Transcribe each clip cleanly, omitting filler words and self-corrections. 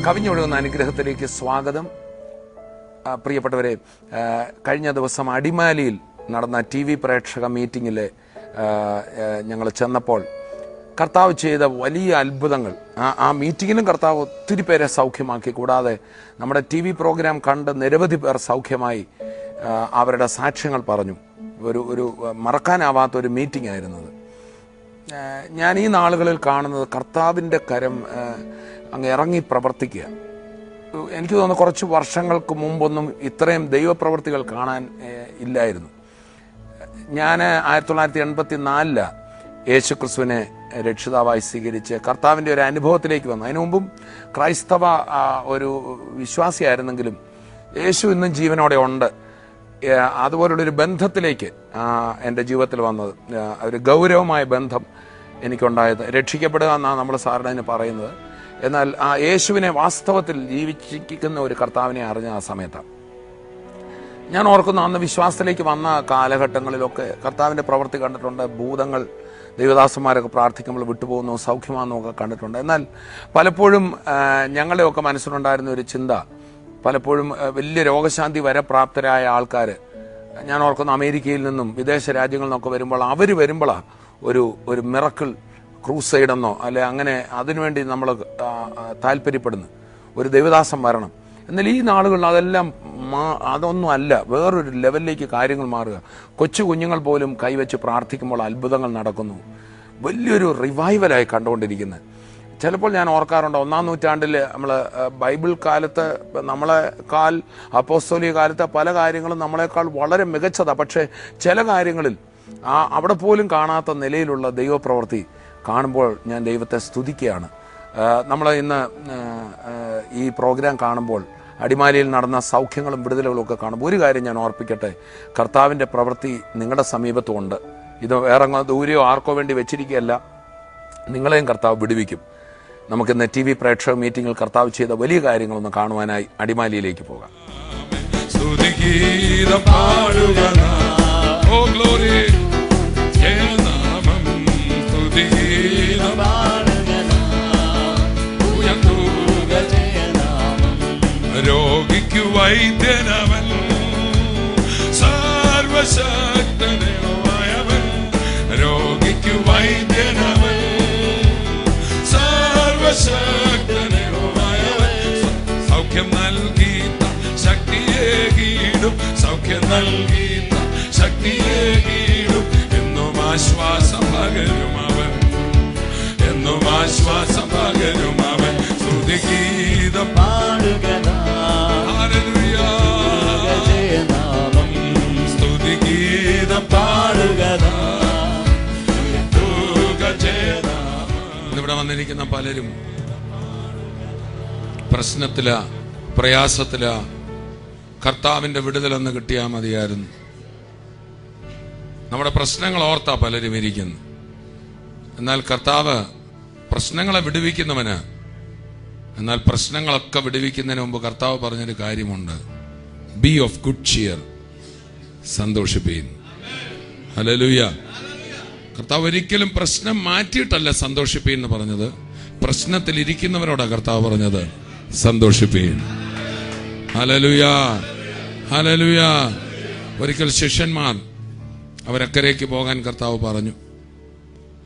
കവിഞ്ഞൊഴുകുന്ന അനുഗ്രഹത്തിലേക്ക് സ്വാഗതം. പ്രിയപ്പെട്ടവരെ, കഴിഞ്ഞ ദിവസം അടിമാലിയിൽ നടന്ന TV പ്രേക്ഷക മീറ്റിങ്ങിൽ ഞങ്ങൾ ചെന്നപ്പോൾ കർത്താവ് ചെയ്ത വലിയ അത്ഭുതങ്ങൾ, ആ മീറ്റിങ്ങിലും കർത്താവ് ഒത്തിരി പേരെ സൗഖ്യമാക്കി. കൂടാതെ നമ്മുടെ TV പ്രോഗ്രാം കണ്ട് നിരവധി പേർ സൗഖ്യമായി അവരുടെ സാക്ഷ്യങ്ങൾ പറഞ്ഞു. ഒരു മറക്കാനാവാത്തൊരു മീറ്റിംഗ് ആയിരുന്നത്. ഞാൻ ഈ നാളുകളിൽ കാണുന്നത് കർത്താവിൻ്റെ കരം അങ്ങ് ഇറങ്ങി പ്രവർത്തിക്കുക. എനിക്ക് തോന്നുന്നു കുറച്ച് വർഷങ്ങൾക്ക് മുമ്പൊന്നും ഇത്രയും ദൈവപ്രവർത്തികൾ കാണാൻ ഇല്ലായിരുന്നു. ഞാൻ 1984 യേശുക്രിസ്തുവിനെ രക്ഷിതാവായി സ്വീകരിച്ച് കർത്താവിൻ്റെ ഒരു അനുഭവത്തിലേക്ക് വന്നു. അതിനു മുമ്പും ക്രൈസ്തവ ഒരു വിശ്വാസിയായിരുന്നെങ്കിലും യേശു ഇന്നും ജീവനോടെ ഉണ്ട്. അതുപോലുള്ളൊരു ബന്ധത്തിലേക്ക് എൻ്റെ ജീവിതത്തിൽ വന്നത്, ഒരു ഗൗരവമായ ബന്ധം എനിക്കുണ്ടായത്. രക്ഷിക്കപ്പെടുക എന്നാണ് നമ്മൾ സാറിന് പറയുന്നത്. എന്നാൽ ആ യേശുവിനെ വാസ്തവത്തിൽ ജീവിച്ചിരിക്കുന്ന ഒരു കർത്താവിനെ അറിഞ്ഞ ആ സമയത്താണ് ഞാൻ ഓർക്കുന്നു. അന്ന് വിശ്വാസത്തിലേക്ക് വന്ന കാലഘട്ടങ്ങളിലൊക്കെ കർത്താവിൻ്റെ പ്രവൃത്തി കണ്ടിട്ടുണ്ട്. ഭൂതങ്ങൾ ദൈവദാസന്മാരൊക്കെ പ്രാർത്ഥിക്കുമ്പോൾ വിട്ടുപോകുന്നു, സൗഖ്യമാണെന്നൊക്കെ കണ്ടിട്ടുണ്ട്. എന്നാൽ പലപ്പോഴും ഞങ്ങളുടെയൊക്കെ മനസ്സിലുണ്ടായിരുന്ന ഒരു ചിന്ത, പലപ്പോഴും വലിയ രോഗശാന്തി വരെ പ്രാപ്തരായ ആൾക്കാർ, ഞാൻ ഓർക്കുന്നു അമേരിക്കയിൽ നിന്നും വിദേശ രാജ്യങ്ങളിൽ നിന്നൊക്കെ വരുമ്പോഴാണ് ഒരു മിറക്കിൾ ക്രൂസൈഡ് എന്നോ അല്ലെ അങ്ങനെ അതിനുവേണ്ടി നമ്മൾ താല്പര്യപ്പെടുന്നു, ഒരു ദൈവദാസം വരണം. എന്നാൽ ഈ നാളുകളിൽ അതൊന്നും അല്ല, വേറൊരു ലെവലിലേക്ക് കാര്യങ്ങൾ മാറുക. കൊച്ചു കുഞ്ഞുങ്ങൾ പോലും കൈവച്ച് പ്രാർത്ഥിക്കുമ്പോൾ അത്ഭുതങ്ങൾ നടക്കുന്നു. വലിയൊരു റിവൈവലായി കണ്ടുകൊണ്ടിരിക്കുന്നത്. ചിലപ്പോൾ ഞാൻ ഓർക്കാറുണ്ട്, 1-ാം നൂറ്റാണ്ടിൽ നമ്മൾ ബൈബിൾ കാലത്ത് നമ്മളെക്കാൾ അപ്പോസ്തോലിക കാലത്തെ പല കാര്യങ്ങളും നമ്മളെക്കാൾ വളരെ മികച്ചതാണ്. പക്ഷേ ചില കാര്യങ്ങളിൽ അവിടെ പോലും കാണാത്ത നിലയിലുള്ള ദൈവപ്രവൃത്തി കാണുമ്പോൾ ഞാൻ ദൈവത്തെ സ്തുതിക്കുകയാണ്. നമ്മൾ ഇന്ന് ഈ പ്രോഗ്രാം കാണുമ്പോൾ അടിമാലിയിൽ നടന്ന സൗഖ്യങ്ങളും വിടുതലുകളും ഒക്കെ കാണുമ്പോൾ ഒരു കാര്യം ഞാൻ ഓർപ്പിക്കട്ടെ, കർത്താവിൻ്റെ പ്രവൃത്തി നിങ്ങളുടെ സമീപത്തുമുണ്ട്. ഇത് വേറെ ദൂരെയോ ആർക്കോ വേണ്ടി വെച്ചിരിക്കുകയല്ല, നിങ്ങളെയും കർത്താവ് വിടുവിക്കും. നമുക്കിന്ന് TV പ്രേക്ഷക മീറ്റിംഗിൽ കർത്താവ് ചെയ്ത വലിയ കാര്യങ്ങളൊന്ന് കാണുവാനായി അടിമാലിയിലേക്ക് പോകാം. രോഗിക്കു വൈദ്യനവൻ, സർവശക്തനായവൻ. രോഗിക്കു വൈദ്യനവൻ, സർവശക്തനായവൻ. സൗഖ്യം നൽകീത്ത ശക്തിയേകീടും, സൗഖ്യം നൽകീത്ത ശക്തിയേകീടും. എന്നും ആശ്വാസം പകരും അവൻ, എന്നും ആശ്വാസം പകരും അവൻ. സ്തുതിഗീതം പാടുക, സ്തുതിഗീതം പാടുക. ഇവിടെ വന്നിരിക്കുന്ന പലരും പ്രശ്നത്തില, പ്രയാസത്തില. കർത്താവിൻ്റെ വിടുതലൊന്ന് കിട്ടിയാൽ മതിയായിരുന്നു. നമ്മുടെ പ്രശ്നങ്ങൾ ഓർത്താ പലരും ഇരിക്കുന്നു. എന്നാൽ കർത്താവ് പ്രശ്നങ്ങളെ വിടുവിക്കുന്നവന്. എന്നാൽ പ്രശ്നങ്ങളൊക്കെ വിടുവിക്കുന്നതിന് മുമ്പ് കർത്താവ് പറഞ്ഞൊരു കാര്യമുണ്ട്, ബി ഓഫ് ഗുഡ് ചിയർ, സന്തോഷിപ്പീൻ. ഹല്ലേലൂയ. കർത്താവ് ഒരിക്കലും പ്രശ്നം മാറ്റിയിട്ടല്ല സന്തോഷിപ്പീൻ എന്ന് പറഞ്ഞത്, പ്രശ്നത്തിൽ ഇരിക്കുന്നവരോടാണ് കർത്താവ് പറഞ്ഞത് സന്തോഷിപ്പീൻ. Hallelujah, hallelujah. ഒരിക്കൽ ശിഷ്യന്മാർ അവരക്കരയ്ക്ക് പോകാൻ കർത്താവ് പറഞ്ഞു.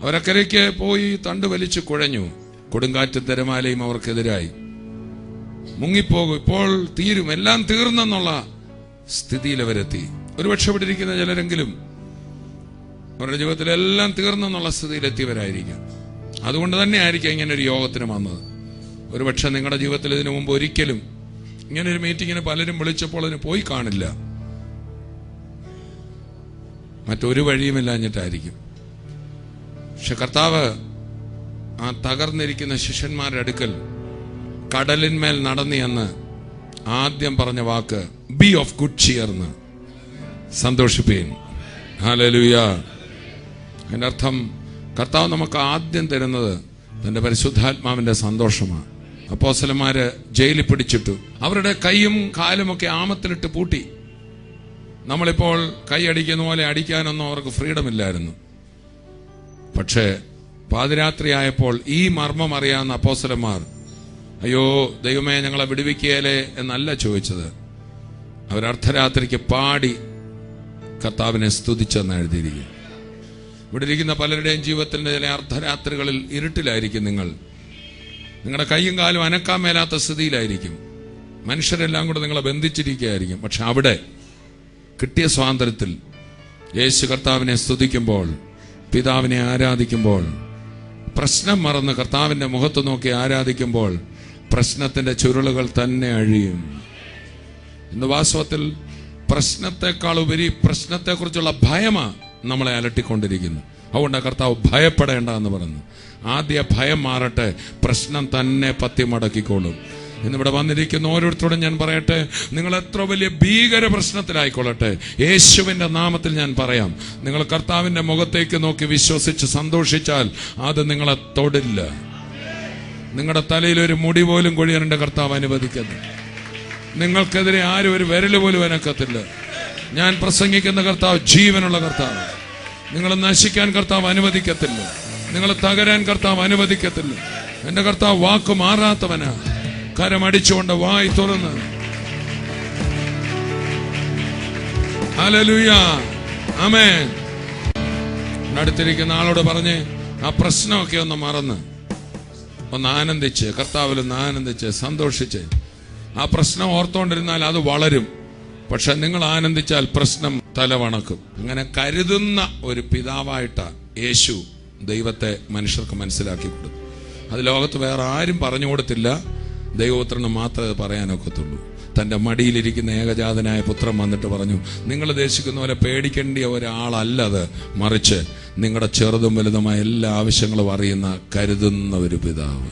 അവരക്കരയ്ക്ക് പോയി തണ്ട് വലിച്ചു കുഴഞ്ഞു. കൊടുങ്കാറ്റും തിരമാലയും അവർക്കെതിരായി. മുങ്ങിപ്പോകും, ഇപ്പോൾ തീരും, എല്ലാം തീർന്നെന്നുള്ള സ്ഥിതിയിൽ അവരെത്തി. ഒരുപക്ഷെ ഇവിടെ ഇരിക്കുന്ന ചിലരെങ്കിലും അവരുടെ ജീവിതത്തിൽ എല്ലാം തീർന്നെന്നുള്ള സ്ഥിതിയിലെത്തിയവരായിരിക്കും. അതുകൊണ്ട് തന്നെ ആയിരിക്കും ഇങ്ങനെ ഒരു യോഗത്തിന് വന്നത്. ഒരുപക്ഷെ നിങ്ങളുടെ ജീവിതത്തിൽ ഇതിനു മുമ്പ് ഒരിക്കലും ഇങ്ങനൊരു മീറ്റിങ്ങിന് പലരും വിളിച്ചപ്പോൾ അതിന് പോയി കാണില്ല, മറ്റൊരു വഴിയുമില്ലാഞ്ഞിട്ടായിരിക്കും. പക്ഷെ കർത്താവ് ആ തകർന്നിരിക്കുന്ന ശിഷ്യന്മാരുടെ അടുക്കൽ കടലിന്മേൽ നടന്നിയെന്ന് ആദ്യം പറഞ്ഞ വാക്ക് ബി ഓഫ് ഗുഡ് ചിയർ, സന്തോഷിപ്പീൻ. ഹല്ലേലൂയ. അതിൻ്റെ അർത്ഥം കർത്താവ് നമുക്ക് ആദ്യം തരുന്നത് തൻ്റെ പരിശുദ്ധാത്മാവിൻ്റെ സന്തോഷമാണ്. അപ്പോസ്തലന്മാര് ജയിലിൽ പിടിച്ചിട്ടു, അവരുടെ കൈയും കാലുമൊക്കെ ആമത്തിലിട്ട് പൂട്ടി. നമ്മളിപ്പോൾ കൈയടിക്കുന്ന പോലെ അടിക്കാനൊന്നും അവർക്ക് ഫ്രീഡം ഇല്ലായിരുന്നു. പക്ഷേ പാതിരാത്രിയായപ്പോൾ ഈ മർമ്മം അറിയാവുന്ന അപ്പോസ്തലന്മാർ അയ്യോ ദൈവമേ ഞങ്ങളെ വിടുവിക്കുകയല്ലേ എന്നല്ല ചോദിച്ചത്. അവർ അർദ്ധരാത്രിക്ക് പാടി കർത്താവിനെ സ്തുതിച്ചെന്ന് എഴുതിയിരിക്കും. ഇവിടെ ഇരിക്കുന്ന പലരുടെയും ജീവിതത്തിന്റെ ചില അർദ്ധരാത്രികളിൽ ഇരുട്ടിലായിരിക്കും. നിങ്ങളുടെ കൈയും കാലും അനക്കാൻ മേലാത്ത സ്ഥിതിയിലായിരിക്കും. മനുഷ്യരെല്ലാം കൂടെ നിങ്ങളെ ബന്ധിച്ചിരിക്കുകയായിരിക്കും. പക്ഷെ അവിടെ കിട്ടിയ സ്വാതന്ത്ര്യത്തിൽ യേശു കർത്താവിനെ സ്തുതിക്കുമ്പോൾ, പിതാവിനെ ആരാധിക്കുമ്പോൾ, പ്രശ്നം മറന്ന് കർത്താവിന്റെ മുഖത്ത് നോക്കി ആരാധിക്കുമ്പോൾ പ്രശ്നത്തിന്റെ ചുരുളുകൾ തന്നെ അഴിയും. ഇന്ന് വാസ്തവത്തിൽ പ്രശ്നത്തെക്കാൾ ഉപരി പ്രശ്നത്തെക്കുറിച്ചുള്ള ഭയമാ നമ്മളെ അലട്ടിക്കൊണ്ടിരിക്കുന്നു. അതുകൊണ്ട് കർത്താവ് ഭയപ്പെടേണ്ട എന്ന് പറഞ്ഞു. ആദ്യ ഭയം മാറട്ടെ, പ്രശ്നം തന്നെ പത്തി മടക്കിക്കോളും. ഇന്നിവിടെ വന്നിരിക്കുന്ന ഓരോരുത്തരോടും ഞാൻ പറയട്ടെ, നിങ്ങൾ എത്ര വലിയ ഭീകര പ്രശ്നത്തിലായിക്കൊള്ളട്ടെ, യേശുവിന്റെ നാമത്തിൽ ഞാൻ പറയാം, നിങ്ങൾ കർത്താവിന്റെ മുഖത്തേക്ക് നോക്കി വിശ്വസിച്ച് സന്തോഷിച്ചാൽ അത് നിങ്ങളെ തൊടില്ല. നിങ്ങളുടെ തലയിൽ ഒരു മുടി പോലും കൊഴിയാൻ എൻ്റെ കർത്താവ് അനുവദിക്കുന്നു. നിങ്ങൾക്കെതിരെ ആരും ഒരു വിരൽ പോലും അനക്കത്തില്ല. ഞാൻ പ്രസംഗിക്കുന്ന കർത്താവ് ജീവനുള്ള കർത്താവ്. നിങ്ങൾ നശിക്കാൻ കർത്താവ് അനുവദിക്കത്തില്ല. നിങ്ങൾ തകരാൻ കർത്താവ് അനുവദിക്കത്തില്ല. എന്റെ കർത്താവ് വാക്ക് മാറാത്തവനാ. കരമടിച്ചുകൊണ്ട് വായി തുറന്ന് ഹല്ലേലൂയ, ആമേൻ. അടുത്തിരിക്കുന്ന ആളോട് പറഞ്ഞ് ആ പ്രശ്നമൊക്കെ ഒന്ന് മറന്ന് ഒന്ന് ആനന്ദിച്ച്, കർത്താവിൽ ഒന്ന് ആനന്ദിച്ച് സന്തോഷിച്ച്. ആ പ്രശ്നം ഓർത്തോണ്ടിരുന്നാൽ അത് വളരും. പക്ഷെ നിങ്ങൾ ആനന്ദിച്ചാൽ പ്രശ്നം തലവണക്കും. അങ്ങനെ കരുതുന്ന ഒരു പിതാവായിട്ടാ യേശു ദൈവത്തെ മനുഷ്യർക്ക് മനസ്സിലാക്കി കൊടുത്തു. അത് ലോകത്ത് വേറെ ആരും പറഞ്ഞു കൊടുത്തില്ല. ദൈവപുത്രന് മാത്രമേ അത് പറയാനൊക്കത്തുള്ളൂ. തൻ്റെ മടിയിലിരിക്കുന്ന ഏകജാതനായ പുത്രൻ വന്നിട്ട് പറഞ്ഞു, നിങ്ങൾ ഉദ്ദേശിക്കുന്ന പോലെ പേടിക്കേണ്ട ഒരാളല്ലത്, മറിച്ച് നിങ്ങളുടെ ചെറുതും വലുതുമായ എല്ലാ ആവശ്യങ്ങളും അറിയുന്ന കരുതുന്ന ഒരു പിതാവ്.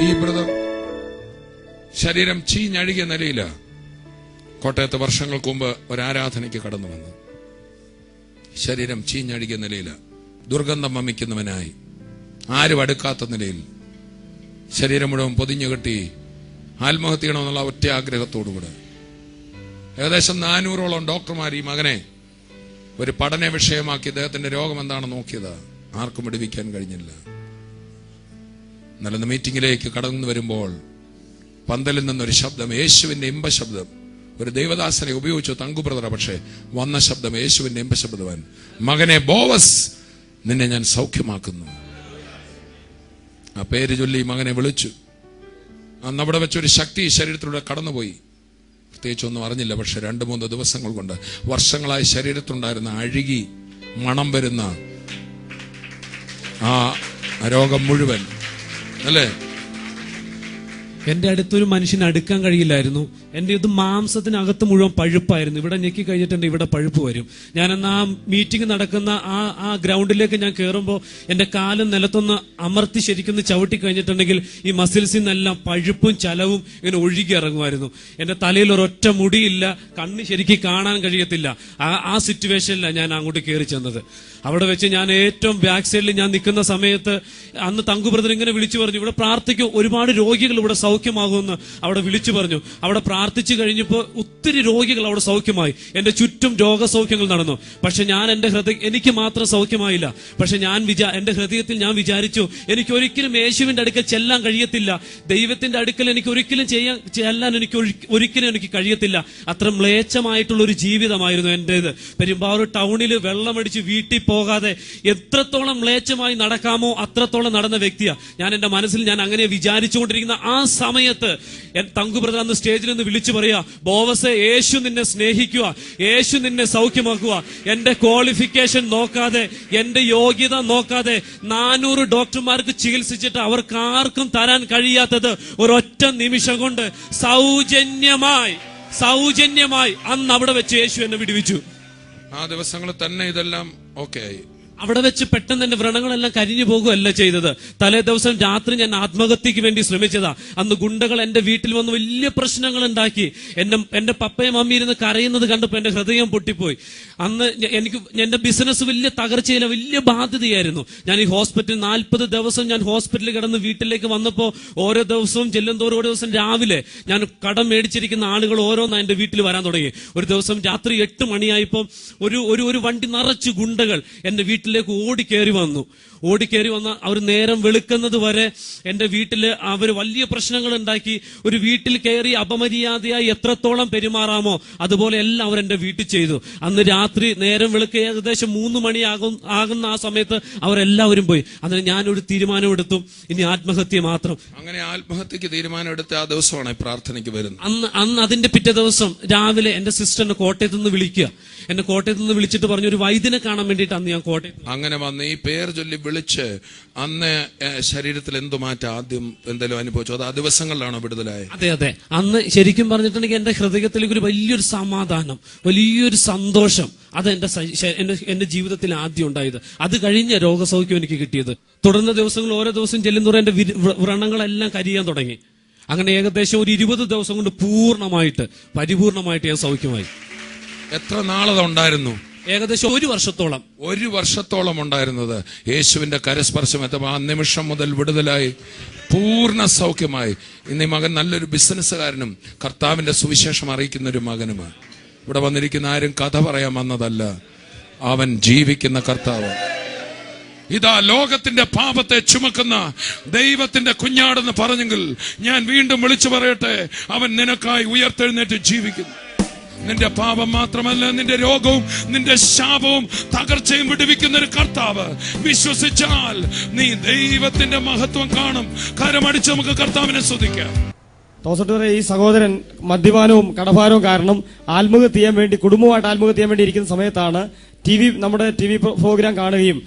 ഈ ബ്രദർ ശരീരം ചീഞ്ഞഴുകിയ നിലയില കോട്ടയത്ത് വർഷങ്ങൾക്ക് മുമ്പ് ഒരാരാധനയ്ക്ക് കടന്നു വന്നു. ശരീരം ചീഞ്ഞഴുകിയ നിലയില, ദുർഗന്ധം വമിക്കുന്നവനായി, ആരും അടുക്കാത്ത നിലയിൽ ശരീരം മുഴുവൻ പൊതിഞ്ഞുകെട്ടി ആത്മഹത്യ ചെയ്യണമെന്നുള്ള ഒറ്റ ആഗ്രഹത്തോടുകൂടെ ഏകദേശം 400ഓളം ഡോക്ടർമാർ ഈ മകനെ ഒരു പഠന വിഷയമാക്കി അദ്ദേഹത്തിന്റെ രോഗം എന്താണെന്ന് നോക്കിയത്. ആർക്കും വിടുവിക്കാൻ കഴിഞ്ഞില്ല. നല്ല മീറ്റിംഗിലേക്ക് കടന്നു വരുമ്പോൾ പന്തലിൽ നിന്നൊരു ശബ്ദം, യേശുവിന്റെ ഇമ്പശബ്ദം. ഒരു ദൈവദാസനെ ഉപയോഗിച്ചു തങ്കു ബ്രദർ. പക്ഷേ വന്ന ശബ്ദം യേശുവിന്റെ ഇമ്പശബ്ദവാൻ, മകനെ ബോവസ്, നിന്നെ ഞാൻ സൗഖ്യമാക്കുന്നു. ആ പേര് ചൊല്ലി മകനെ വിളിച്ചു. അന്ന് അവിടെ വെച്ചൊരു ശക്തി ശരീരത്തിലൂടെ കടന്നുപോയി. പ്രത്യേകിച്ചൊന്നും അറിഞ്ഞില്ല. പക്ഷെ 2-3 ദിവസങ്ങൾ കൊണ്ട് വർഷങ്ങളായി ശരീരത്തിലുണ്ടായിരുന്ന അഴുകി മണം വരുന്ന ആ രോഗം മുഴുവൻ, അല്ലേ, എന്റെ അടുത്തൊരു മനുഷ്യന് അടുക്കാൻ കഴിയില്ലായിരുന്നു. എന്റെ ഇത് മാംസത്തിനകത്ത് മുഴുവൻ പഴുപ്പായിരുന്നു. ഇവിടെ ഞെക്കി കഴിഞ്ഞിട്ടുണ്ട്, ഇവിടെ പഴുപ്പ് വരും. ഞാൻ എന്നാ ആ മീറ്റിംഗ് നടക്കുന്ന ആ ഗ്രൗണ്ടിലേക്ക് ഞാൻ കയറുമ്പോൾ എന്റെ കാലും നിലത്തൊന്ന് അമർത്തി ശരിക്കൊന്ന് ചവിട്ടി കഴിഞ്ഞിട്ടുണ്ടെങ്കിൽ ഈ മസിൽസിൽ നിന്നെല്ലാം പഴുപ്പും ചലവും ഇങ്ങനെ ഒഴുകി ഇറങ്ങുമായിരുന്നു. എന്റെ തലയിൽ ഒരൊറ്റ മുടിയില്ല, കണ്ണ് ശരിക്കും കാണാൻ കഴിയത്തില്ല. ആ സിറ്റുവേഷനിലാണ് ഞാൻ അങ്ങോട്ട് കയറി ചെന്നത്. അവിടെ വെച്ച് ഞാൻ ഏറ്റവും ബാക്ക് സൈഡിൽ ഞാൻ നിൽക്കുന്ന സമയത്ത് അന്ന് തങ്കു ബ്രദർ ഇങ്ങനെ വിളിച്ചു പറഞ്ഞു, ഇവിടെ പ്രാർത്ഥിക്കും, ഒരുപാട് രോഗികൾ ഇവിടെ സൗഖ്യമാകുമെന്ന് അവിടെ വിളിച്ചു പറഞ്ഞു. അവിടെ പ്രാർത്ഥിച്ചു കഴിഞ്ഞപ്പോൾ ഒത്തിരി രോഗികൾ അവിടെ സൗഖ്യമായി. എന്റെ ചുറ്റും രോഗസൗഖ്യങ്ങൾ നടന്നു. പക്ഷെ ഞാൻ എന്റെ എനിക്ക് മാത്രം സൗഖ്യമായില്ല. പക്ഷെ എന്റെ ഹൃദയത്തിൽ ഞാൻ വിചാരിച്ചു, എനിക്ക് ഒരിക്കലും യേശുവിന്റെ അടുക്കൽ ചെല്ലാൻ കഴിയത്തില്ല. ദൈവത്തിന്റെ അടുക്കൽ എനിക്ക് ഒരിക്കലും ചെല്ലാൻ ഒരിക്കലും എനിക്ക് കഴിയത്തില്ല. അത്ര മ്ലേച്ഛമായിട്ടുള്ള ഒരു ജീവിതമായിരുന്നു എന്റേത്. പെരുമ്പാവൂർ ടൗണിൽ വെള്ളമടിച്ച് വീട്ടിൽ പോകാതെ എത്രത്തോളം മ്ലേച്ഛമായി നടക്കാമോ അത്രത്തോളം നടന്ന വ്യക്തിയാ ഞാൻ. എന്റെ മനസ്സിൽ ഞാൻ അങ്ങനെ വിചാരിച്ചുകൊണ്ടിരിക്കുന്ന ആ സമയത്ത് തങ്കു ബ്രദർ അന്ന് സ്റ്റേജിൽ നിന്ന് വിളിച്ചു പറയാ, ബോവസെ, യേശു നിന്നെ സ്നേഹിക്കുക, യേശു നിന്നെ സൗഖ്യമാക്കുക. എന്റെ ക്വാളിഫിക്കേഷൻ നോക്കാതെ, എന്റെ യോഗ്യത നോക്കാതെ 400 ഡോക്ടർമാർക്ക് ചികിത്സിച്ചിട്ട് അവർക്ക് ആർക്കും തരാൻ കഴിയാത്തത് ഒരൊറ്റ നിമിഷം കൊണ്ട് സൗജന്യമായി അന്ന് അവിടെ വെച്ച് യേശു എന്നെ വിടുവിച്ചു. ആ ദിവസങ്ങളിൽ തന്നെ ഇതെല്ലാം ഓക്കെ ആയി. അവിടെ വെച്ച് പെട്ടെന്ന് എന്റെ വ്രണങ്ങളെല്ലാം കരിഞ്ഞു പോകുകയല്ല ചെയ്തത്. തലേ ദിവസം രാത്രി ഞാൻ ആത്മഹത്യക്ക് വേണ്ടി ശ്രമിച്ചതാ. അന്ന് ഗുണ്ടകൾ എന്റെ വീട്ടിൽ വന്ന് വലിയ പ്രശ്നങ്ങൾ ഉണ്ടാക്കി. എന്റെ പപ്പയും മമ്മി ഇരുന്ന് കരയുന്നത് കണ്ടപ്പോൾ എന്റെ ഹൃദയം പൊട്ടിപ്പോയി. അന്ന് എന്റെ ബിസിനസ് വലിയ തകർച്ചയില്ല, വലിയ ബാധ്യതയായിരുന്നു. ഞാൻ ഈ ഹോസ്പിറ്റലിൽ 40 ദിവസം ഞാൻ ഹോസ്പിറ്റലിൽ കിടന്ന് വീട്ടിലേക്ക് വന്നപ്പോൾ ഓരോ ദിവസവും ചെല്ലുന്തോറും ഓരോ ദിവസം രാവിലെ ഞാൻ കടം മേടിച്ചിരിക്കുന്ന ആളുകൾ ഓരോന്നാ എന്റെ വീട്ടിൽ വരാൻ തുടങ്ങി. ഒരു ദിവസം രാത്രി 8 മണിയായപ്പോൾ ഒരു വണ്ടി നിറച്ചു ഗുണ്ടകൾ എന്റെ വീട്ടിലേക്ക് ഓടിക്കേറി വന്നു. അവർ നേരം വെളുക്കുന്നത് വരെ എന്റെ വീട്ടില് അവർ വലിയ പ്രശ്നങ്ങൾ ഉണ്ടാക്കി. ഒരു വീട്ടിൽ കയറി അപമര്യാദയായി എത്രത്തോളം പെരുമാറാമോ അതുപോലെ എല്ലാം അവർ എന്റെ വീട്ടിൽ ചെയ്തു. അന്ന് രാത്രി നേരം വെളുക്ക ഏകദേശം 3 മണി ആകുന്ന ആ സമയത്ത് അവരെല്ലാവരും പോയി. അതിന് ഞാനൊരു തീരുമാനമെടുത്തു, ഇനി ആത്മഹത്യ മാത്രം. അങ്ങനെ ആത്മഹത്യക്ക് തീരുമാനമെടുത്ത ആ ദിവസമാണ് പ്രാർത്ഥനയ്ക്ക് വരുന്നത്. അന്ന് അതിന്റെ പിറ്റേ ദിവസം രാവിലെ എന്റെ സിസ്റ്റർ എന്നെ കോട്ടയത്ത് നിന്ന് വിളിക്കുക. എന്നെ കോട്ടയത്ത് നിന്ന് വിളിച്ചിട്ട് പറഞ്ഞു ഒരു വൈദ്യനെ കാണാൻ വേണ്ടിയിട്ട് അന്ന് ഞാൻ കോട്ടയത്ത്. അങ്ങനെ വന്ന് ഈ പേര് ചൊല്ലി വിളിച്ച് അന്ന് ശരീരത്തിൽ എന്തു മാറ്റം ആദ്യം എന്തെങ്കിലും അനുഭവിച്ചു? അത് ആ ദിവസങ്ങളിലാണോ വിടുതലായത്? അതെ. അന്ന് ശരിക്കും പറഞ്ഞിട്ടുണ്ടെങ്കിൽ എന്റെ ഹൃദയത്തിലേക്ക് ഒരു വലിയൊരു സമാധാനം, വലിയൊരു സന്തോഷം, അത് എന്റെ ജീവിതത്തിൽ ആദ്യം ഉണ്ടായത്. അത് കഴിഞ്ഞ രോഗസൗഖ്യം എനിക്ക് കിട്ടിയത്. തുടർന്ന ദിവസങ്ങൾ ഓരോ ദിവസം ചെല്ലുന്നതോടെ എന്റെ വ്രണങ്ങളെല്ലാം കരിയാൻ തുടങ്ങി. അങ്ങനെ ഏകദേശം ഒരു 20 ദിവസം കൊണ്ട് പരിപൂർണമായിട്ട് ഞാൻ സൗഖ്യമായി. എത്ര നാളത് ഉണ്ടായിരുന്നു? ഏകദേശം 1 വർഷത്തോളം. 1 വർഷത്തോളം ഉണ്ടായിരുന്നത്. യേശുവിന്റെ കരസ്പർശം എത്തുമ്പോൾ ആ നിമിഷം മുതൽ വിടുതലായി, പൂർണ്ണ സൗഖ്യമായി. ഇന്ന് ഈ മകൻ നല്ലൊരു ബിസിനസ്സുകാരനും കർത്താവിന്റെ സുവിശേഷം അറിയിക്കുന്ന ഒരു മകനുമാണ്. ഇവിടെ വന്നിരിക്കുന്ന ആരും കഥ പറയാൻ വന്നതല്ല, അവൻ ജീവിക്കുന്ന കർത്താവ്. ഇതാ ലോകത്തിന്റെ പാപത്തെ ചുമക്കുന്ന ദൈവത്തിന്റെ കുഞ്ഞാടെന്ന് പറഞ്ഞെങ്കിൽ ഞാൻ വീണ്ടും വിളിച്ചു പറയട്ടെ, അവൻ നിനക്കായി ഉയർത്തെഴുന്നേറ്റ് ജീവിക്കുന്നു. നിന്റെ പാപം മാത്രമല്ല, നിന്റെ രോഗവും നിന്റെ ശാപവും തകർച്ചയും വിടുവിക്കുന്ന ഒരു കർത്താവ്. വിശ്വസിച്ചാൽ നീ ദൈവത്തിന്റെ മഹത്വം കാണും. കരമടിച്ച് നമുക്ക് കർത്താവിനെ സ്തുതിക്കാം. തോസട്ടൂരെ, ഈ സഹോദരൻ മദ്യപാനവും കടഭാരവും കാരണം ആത്മഹത്യ ചെയ്യാൻ വേണ്ടി, കുടുംബമായിട്ട് ആത്മഹത്യ ചെയ്യാൻ വേണ്ടി ഇരിക്കുന്ന സമയത്താണ് നമ്മുടെ ടി വി പ്രോഗ്രാം കാണുകയും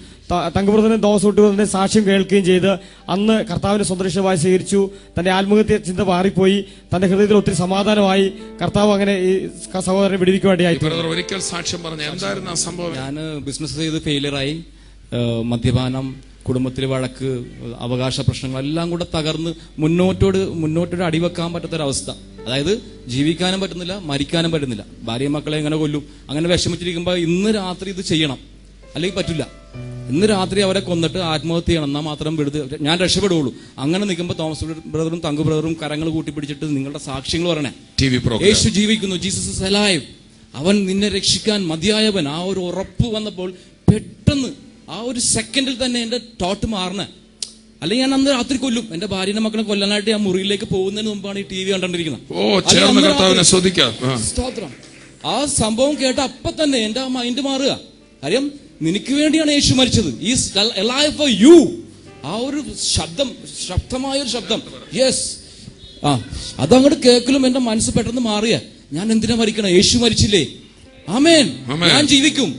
തങ്കപ്രദനും തോസട്ടൂരിന്റെ സാക്ഷ്യം കേൾക്കുകയും ചെയ്ത് അന്ന് കർത്താവിനെ സ്വന്തരക്ഷമായി സ്വീകരിച്ചു. തന്റെ ആത്മഹത്യ ചിന്ത മാറിപ്പോയി. തന്റെ ഹൃദയത്തിൽ ഒത്തിരി സമാധാനമായി. കർത്താവ് അങ്ങനെ ഈ സഹോദരനെ വിടുവിക്കാൻ വേണ്ടിയായി. ഒരിക്കൽ സാക്ഷ്യം പറഞ്ഞു, എന്തായിരുന്നു ആ സംഭവം? ഞാൻ ബിസിനസ് ചെയ്ത് ഫെയിലിയറായി. മദ്യപാനം, കുടുംബത്തിലെ വഴക്ക്, അവകാശ പ്രശ്നങ്ങൾ എല്ലാം കൂടെ തകർന്ന് മുന്നോട്ടോട് അടിവെക്കാൻ പറ്റാത്തൊരവസ്ഥ. അതായത് ജീവിക്കാനും പറ്റുന്നില്ല, മരിക്കാനും പറ്റുന്നില്ല. ഭാര്യയും മക്കളെ എങ്ങനെ കൊല്ലും? അങ്ങനെ വിഷമിച്ചിരിക്കുമ്പോൾ ഇന്ന് രാത്രി ഇത് ചെയ്യണം, അല്ലെങ്കിൽ പറ്റില്ല. ഇന്ന് രാത്രി അവരെ കൊന്നിട്ട് ആത്മഹത്യ ചെയ്യണം, എന്നാൽ മാത്രം ഞാൻ രക്ഷപ്പെടുകയുള്ളൂ. അങ്ങനെ നിൽക്കുമ്പോൾ തോമസ് ബ്രദറും തങ്കു ബ്രദറും കരങ്ങൾ കൂട്ടിപ്പിടിച്ചിട്ട് നിങ്ങളുടെ സാക്ഷ്യങ്ങൾ പറയണേ. യേശു ജീവിക്കുന്നു, ജീസസ് ഇസ് അലൈവ്, അവൻ നിന്നെ രക്ഷിക്കാൻ മതിയായവൻ. ആ ഒരു ഉറപ്പ് വന്നപ്പോൾ പെട്ടെന്ന് ആ ഒരു സെക്കൻഡിൽ തന്നെ എന്റെ തോട്ട് മാറണേ. അല്ലെങ്കിൽ ഞാൻ അന്ന് രാത്രി കൊല്ലും. എന്റെ ഭാര്യയുടെ മക്കളെ കൊല്ലാനായിട്ട് ഞാൻ മുറിയിലേക്ക് പോകുന്നതിന് മുമ്പാണ് ഈ TV കണ്ടോണ്ടിരിക്കുന്നത്. സ്തോത്രം. ആ സംഭവം കേട്ട അപ്പൊ തന്നെ എന്റെ ആ മൈൻഡ് മാറുക. കാര്യം നിനക്ക് വേണ്ടിയാണ് യേശു മരിച്ചത്. Is alive for you. ആ ഒരു ശബ്ദമായൊരു ശബ്ദം, യെസ്, അതങ്ങോട്ട് കേൾക്കലും എന്റെ മനസ്സ് പെട്ടെന്ന് മാറിയ. ഞാൻ എന്തിനാ മരിക്കണം? യേശു മരിച്ചില്ലേ? ആമേൻ, ഞാൻ ജീവിക്കും.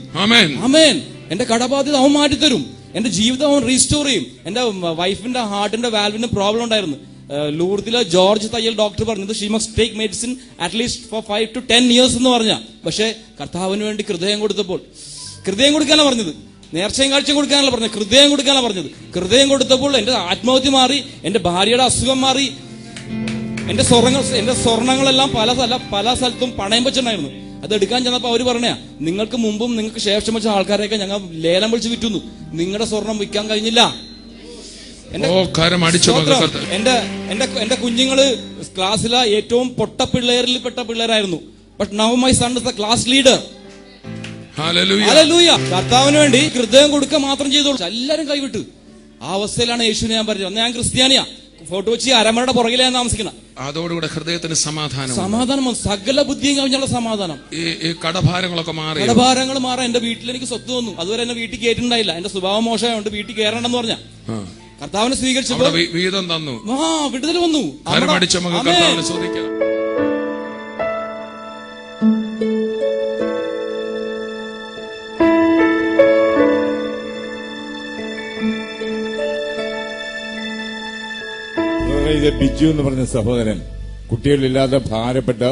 ആമേൻ. എന്റെ കടബാധ്യത അവൻ മാറ്റിത്തരും. എന്റെ ജീവിതം അവൻ റീസ്റ്റോർ ചെയ്യും. എന്റെ വൈഫിന്റെ ഹാർട്ടിന്റെ വാൽവിന്റെ പ്രോബ്ലം ഉണ്ടായിരുന്നു. ലൂർദിലെ ജോർജ് തയ്യൽ ഡോക്ടർ പറഞ്ഞത് she must take medicine at least for 5 to 10 years എന്ന് പറഞ്ഞ. പക്ഷെ കർത്താവിന് വേണ്ടി ഹൃദയം കൊടുക്കാനാണ് പറഞ്ഞത്. നേർച്ചയും കാഴ്ചയും കൊടുക്കാനല്ല പറഞ്ഞത്, ഹൃദയം കൊടുക്കാനാണ് പറഞ്ഞത്. ഹൃദയം കൊടുത്തപ്പോൾ എന്റെ ആത്മഹത്യ മാറി, എന്റെ ഭാര്യയുടെ അസുഖം മാറി, എന്റെ സ്വർണങ്ങളെല്ലാം പല സ്ഥലത്തും പണയം വെച്ചിട്ടുണ്ടായിരുന്നു. അത് എടുക്കാൻ ചെന്നപ്പോ അവര് പറഞ്ഞാ, നിങ്ങൾക്ക് മുമ്പും നിങ്ങൾക്ക് ശേഷം വെച്ച ആൾക്കാരെയൊക്കെ ഞങ്ങൾ ലേലം വിളിച്ച് വിറ്റുന്നു, നിങ്ങളുടെ സ്വർണം വിൽക്കാൻ കഴിഞ്ഞില്ല. എന്റെ കുഞ്ഞുങ്ങള് ക്ലാസ്സിലെ ഏറ്റവും പൊട്ട പിള്ളേരിൽ പെട്ട പിള്ളേരായിരുന്നു. But now my son is the class leader. Hallelujah. കർത്താവിന് വേണ്ടി ഹൃദയം കൊടുക്കുക മാത്രം ചെയ്തോളൂ. എല്ലാരും കൈവിട്ടു. ആ അവസ്ഥയിലാണ് യേശുവിനെ ഞാൻ പറഞ്ഞത്. ഞാൻ ക്രിസ്ത്യാനിയാ, ഫോട്ടോ വെച്ച് അരമയുടെ പുറകിലാണ് താമസിക്കണം. അതോടുകൂടെ ഹൃദയത്തിന് സമാധാനം, സകല ബുദ്ധിയും കഴിഞ്ഞുള്ള സമാധാനം. ഈ കടഭാരങ്ങളൊക്കെ മാറി, കടഭാരങ്ങൾ മാറാൻ എന്റെ വീട്ടിൽ എനിക്ക് സ്വത്ത് വന്നു. അതുവരെ എന്നെ വീട്ടിൽ കയറ്റുണ്ടായില്ല. എന്റെ സ്വഭാവം മോശമായോണ്ട് വീട്ടിൽ കയറണമെന്ന് പറഞ്ഞ കർത്താവിനെ സ്വീകരിച്ചപ്പോൾ വീതം തന്നു, വിടുതൽ വന്നു. ബിജു എന്ന് പറഞ്ഞ സഹോദരൻ കുട്ടികളില്ലാതെ ഭാരപ്പെട്ട്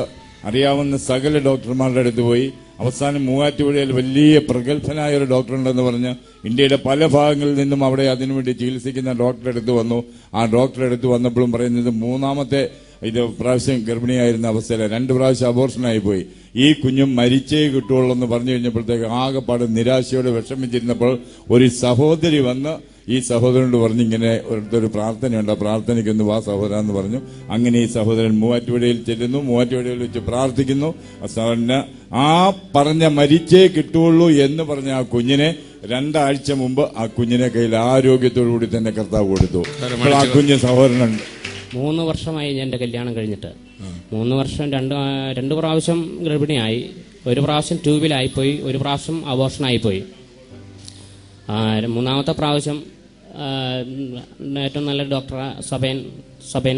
അറിയാവുന്ന സകല ഡോക്ടർമാരുടെ അടുത്ത് പോയി അവസാനം മൂവാറ്റുപുഴയിൽ വലിയ പ്രഗത്ഭനായ ഒരു ഡോക്ടർ ഉണ്ടെന്ന് പറഞ്ഞ് ഇന്ത്യയുടെ പല ഭാഗങ്ങളിൽ നിന്നും അവിടെ അതിനുവേണ്ടി ചികിത്സിക്കുന്ന ഡോക്ടറെ അടുത്ത് വന്നു. ആ ഡോക്ടറെ അടുത്ത് വന്നപ്പോഴും പറയുന്നത് മൂന്നാമത്തെ പ്രാവശ്യം ഗർഭിണിയായിരുന്ന അവസ്ഥയിൽ 2 പ്രാവശ്യം അബോർഷനായി പോയി. ഈ കുഞ്ഞും മരിച്ചേ കിട്ടുള്ളൂ എന്ന് പറഞ്ഞു കഴിഞ്ഞപ്പോഴത്തേക്ക് ആകെപ്പാട് നിരാശയോടെ വിഷമിച്ചിരുന്നപ്പോൾ ഒരു സഹോദരി വന്ന് ഈ സഹോദരനോട് പറഞ്ഞു, ഇങ്ങനെ ഒരു പ്രാർത്ഥനയുണ്ട്, ആ പ്രാർത്ഥനയ്ക്കൊന്ന് വാ സഹോദര എന്ന് പറഞ്ഞു. അങ്ങനെ ഈ സഹോദരൻ മൂവാറ്റുപുഴയിൽ ചെല്ലുന്നു. മൂവാറ്റുപുഴയിൽ വെച്ച് പ്രാർത്ഥിക്കുന്നു. സഹോദരന് ആ പറഞ്ഞ മരിച്ചേ കിട്ടുള്ളൂ എന്ന് പറഞ്ഞ ആ കുഞ്ഞിനെ 2 ആഴ്ച മുമ്പ് ആ കുഞ്ഞിനെ കയ്യിൽ ആരോഗ്യത്തോടു കൂടി തന്നെ കർത്താവ് കൊടുത്തു. അപ്പോൾ ആ കുഞ്ഞ് സഹോദരനുണ്ട്. 3 വർഷമായി എൻ്റെ കല്യാണം കഴിഞ്ഞിട്ട്. 3 വർഷം 2 പ്രാവശ്യം ഗർഭിണിയായി. 1 പ്രാവശ്യം ട്യൂബിലായിപ്പോയി, 1 പ്രാവശ്യം അബോർഷനായിപ്പോയി. 3-ാമത്തെ പ്രാവശ്യം ഏറ്റവും നല്ല ഡോക്ടർ സബേൻ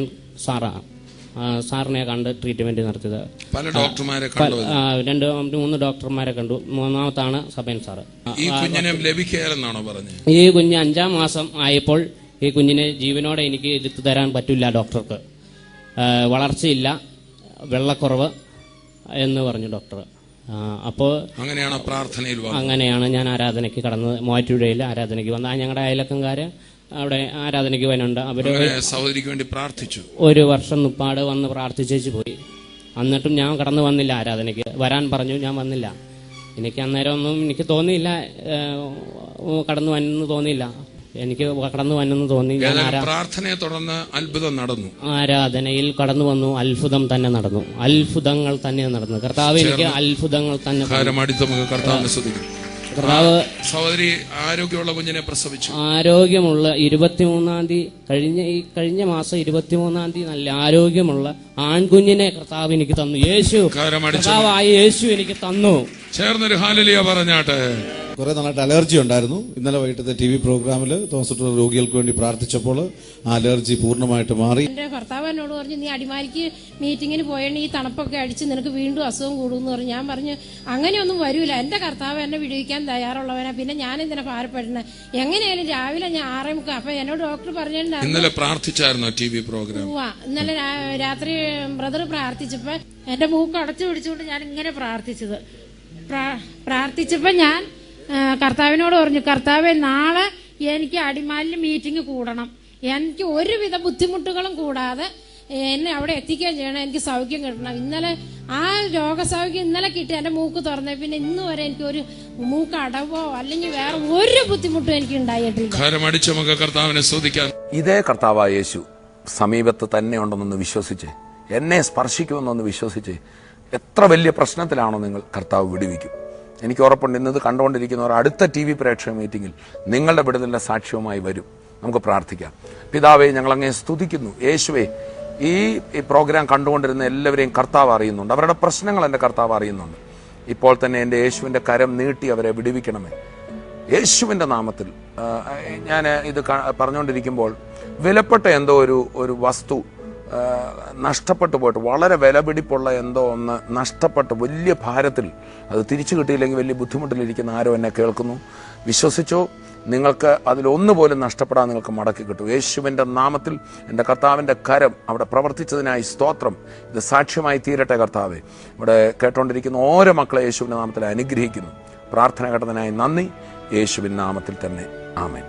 സാറിനെ കണ്ട് ട്രീറ്റ്മെന്റ് നടത്തിയത്. പല ഡോക്ടർമാരെ കണ്ടു. 2-3 ഡോക്ടർമാരെ കണ്ടു. 3-ാമത്താണ് സബേൻ സാറ്. ഈ കുഞ്ഞിനെ ലഭിക്കുകയാണെന്നാണോ പറഞ്ഞത്? ഈ കുഞ്ഞ് 5-ാം മാസം ആയപ്പോൾ ഈ കുഞ്ഞിനെ ജീവനോടെ എനിക്ക് എടുത്തു തരാൻ പറ്റില്ല, ഡോക്ടർക്ക് വളർച്ചയില്ല, വെള്ളക്കുറവ് എന്ന് പറഞ്ഞു ഡോക്ടർ. അപ്പോൾ അങ്ങനെയാണ് പ്രാർത്ഥനയിൽ അങ്ങനെയാണ് ഞാൻ ആരാധനയ്ക്ക് കടന്നത്. മൂവാറ്റുപുഴയിൽ ആരാധനയ്ക്ക് വന്ന ഞങ്ങളുടെ അയലക്കംകാര് അവിടെ ആരാധനയ്ക്ക് വരുന്നുണ്ട്. അവര് സഹോദരിക്ക് വേണ്ടി പ്രാർത്ഥിച്ചു. 1 വർഷം മുപ്പാട് വന്ന് പ്രാർത്ഥിച്ചേച്ച് പോയി. എന്നിട്ടും ഞാൻ കടന്നു വന്നില്ല ആരാധനയ്ക്ക്. വരാൻ പറഞ്ഞു, ഞാൻ വന്നില്ല. എനിക്ക് അന്നേരം ഒന്നും എനിക്ക് തോന്നിയില്ല, കടന്നു വന്നെന്ന് തോന്നിയില്ല. എനിക്ക് കടന്നു വന്നെന്ന് തോന്നി. പ്രാർത്ഥനയെ തുടർന്ന് അത്ഭുതം നടന്നു. ആരാധനയിൽ കടന്നു വന്നു. അത്ഭുതം തന്നെ നടന്നു. അത്ഭുതങ്ങൾ തന്നെ നടന്നു. കർത്താവ് എനിക്ക് അത്ഭുതങ്ങൾ തന്നെ. കർത്താവ് സഹോദരി ആരോഗ്യമുള്ള കുഞ്ഞിനെ പ്രസവിച്ചു. ആരോഗ്യമുള്ള 23-ാം തീയതി കഴിഞ്ഞ മാസം 23-ാം തീയതി നല്ല ആരോഗ്യമുള്ള ആൺകുഞ്ഞിനെ കർത്താവ് എനിക്ക് തന്നു. കർത്താവായ യേശു എനിക്ക് തന്നു. ചേർന്നൊരു ഹല്ലേലൂയ പറഞ്ഞാട്ടെ. കുറെ നാളായിട്ട് അലർജി ഉണ്ടായിരുന്നു. ഇന്നലെ വൈകിട്ടത്തെ TV പ്രോഗ്രാമിൽ തോമസ് രോഗികൾക്ക് വേണ്ടി പ്രാർത്ഥിച്ചപ്പോൾ ആ അലർജി പൂർണ്ണമായിട്ട് മാറി. എന്റെ ഭർത്താവ് എന്നോട് പറഞ്ഞു, നീ അടിമാലിക്ക് മീറ്റിങ്ങിന് പോയണ ഈ തണുപ്പൊക്കെ അടിച്ച് നിനക്ക് വീണ്ടും അസുഖം കൂടുമെന്ന് പറഞ്ഞു. ഞാൻ പറഞ്ഞു, അങ്ങനെയൊന്നും വരൂല, എന്റെ കർത്താവ് എന്നെ വിടുവിക്കാൻ തയ്യാറുള്ളവനാ, പിന്നെ ഞാൻ എന്തിനാ ഭാരപ്പെടുന്നത്? എങ്ങനെയായാലും രാവിലെ ഞാൻ 6:30. അപ്പൊ എന്നോട് ഡോക്ടർ പറഞ്ഞിട്ടുണ്ടായിരുന്നു. ഇന്നലെ പ്രാർത്ഥിച്ചായിരുന്നോ TV പ്രോഗ്രാം? ഇന്നലെ രാത്രി ബ്രദർ പ്രാർത്ഥിച്ചപ്പോ എന്റെ മൂക്ക് അടച്ചു പിടിച്ചുകൊണ്ട് ഞാൻ ഇങ്ങനെ പ്രാർത്ഥിച്ചപ്പോ ഞാൻ കർത്താവിനോട് പറഞ്ഞു, കർത്താവെ നാളെ എനിക്ക് അടിമാലിൽ മീറ്റിംഗ് കൂടണം, എനിക്ക് ഒരുവിധ ബുദ്ധിമുട്ടുകളും കൂടാതെ എന്നെ അവിടെ എത്തിക്കുകയും ചെയ്യണം, എനിക്ക് സൗഖ്യം കിട്ടണം. ഇന്നലെ ആ രോഗസൗഖ്യം ഇന്നലെ കിട്ടി. എന്റെ മൂക്ക് തുറന്നേ പിന്നെ ഇന്ന് വരെ എനിക്ക് ഒരു മൂക്ക് അടവോ അല്ലെങ്കിൽ വേറെ ഒരു ബുദ്ധിമുട്ടും എനിക്ക് ഉണ്ടായിട്ടില്ല. ഇതേ കർത്താവായ യേശു സമീപത്ത് തന്നെ ഉണ്ടെന്നൊന്ന് വിശ്വസിച്ചേ, എന്നെ സ്പർശിക്കുമെന്നൊന്ന് വിശ്വസിച്ചേ. എത്ര വലിയ പ്രശ്നത്തിലാണോ നിങ്ങൾ, കർത്താവ് വിടുവിക്കും. എനിക്ക് ഉറപ്പുണ്ട് ഇന്നത് കണ്ടുകൊണ്ടിരിക്കുന്നവർ അടുത്ത TV പ്രേക്ഷക മീറ്റിംഗിൽ നിങ്ങളുടെ വിടുതലിന്റെ സാക്ഷ്യവുമായി വരും. നമുക്ക് പ്രാർത്ഥിക്കാം. പിതാവേ, ഞങ്ങളങ്ങേ സ്തുതിക്കുന്നു. യേശുവേ, ഈ പ്രോഗ്രാം കണ്ടുകൊണ്ടിരുന്ന എല്ലാവരെയും കർത്താവ് അറിയുന്നുണ്ട്. അവരുടെ പ്രശ്നങ്ങൾ എൻ്റെ കർത്താവ് അറിയുന്നുണ്ട്. ഇപ്പോൾ തന്നെ എൻ്റെ യേശുവിൻ്റെ കരം നീട്ടി അവരെ വിടുവിക്കണമേ യേശുവിൻ്റെ നാമത്തിൽ. ഞാൻ ഇത് പറഞ്ഞുകൊണ്ടിരിക്കുമ്പോൾ വിലപ്പെട്ട എന്തോ ഒരു വസ്തു നഷ്ടപ്പെട്ടു പോയിട്ട്, വളരെ വിലപിടിപ്പുള്ള എന്തോ ഒന്ന് നഷ്ടപ്പെട്ട് വലിയ ഭാരത്തിൽ അത് തിരിച്ചു കിട്ടിയില്ലെങ്കിൽ വലിയ ബുദ്ധിമുട്ടിലിരിക്കുന്ന ആരോ എന്നെ കേൾക്കുന്നു. വിശ്വസിച്ചോ, നിങ്ങൾക്ക് അതിലൊന്നുപോലും നഷ്ടപ്പെടാൻ നിങ്ങൾക്ക് മടക്കി കിട്ടും. യേശുവിൻ്റെ നാമത്തിൽ എൻ്റെ കർത്താവിൻ്റെ കരം അവിടെ പ്രവർത്തിച്ചതിനായി സ്തോത്രം. ഇത് സാക്ഷ്യമായി തീരട്ടെ കർത്താവെ. ഇവിടെ കേട്ടുകൊണ്ടിരിക്കുന്ന ഓരോ മക്കളെ യേശുവിൻ്റെ നാമത്തിൽ അനുഗ്രഹിക്കുന്നു. പ്രാർത്ഥന കേട്ടതിനായി നന്ദി. യേശുവിൻ നാമത്തിൽ തന്നെ ആമേൻ.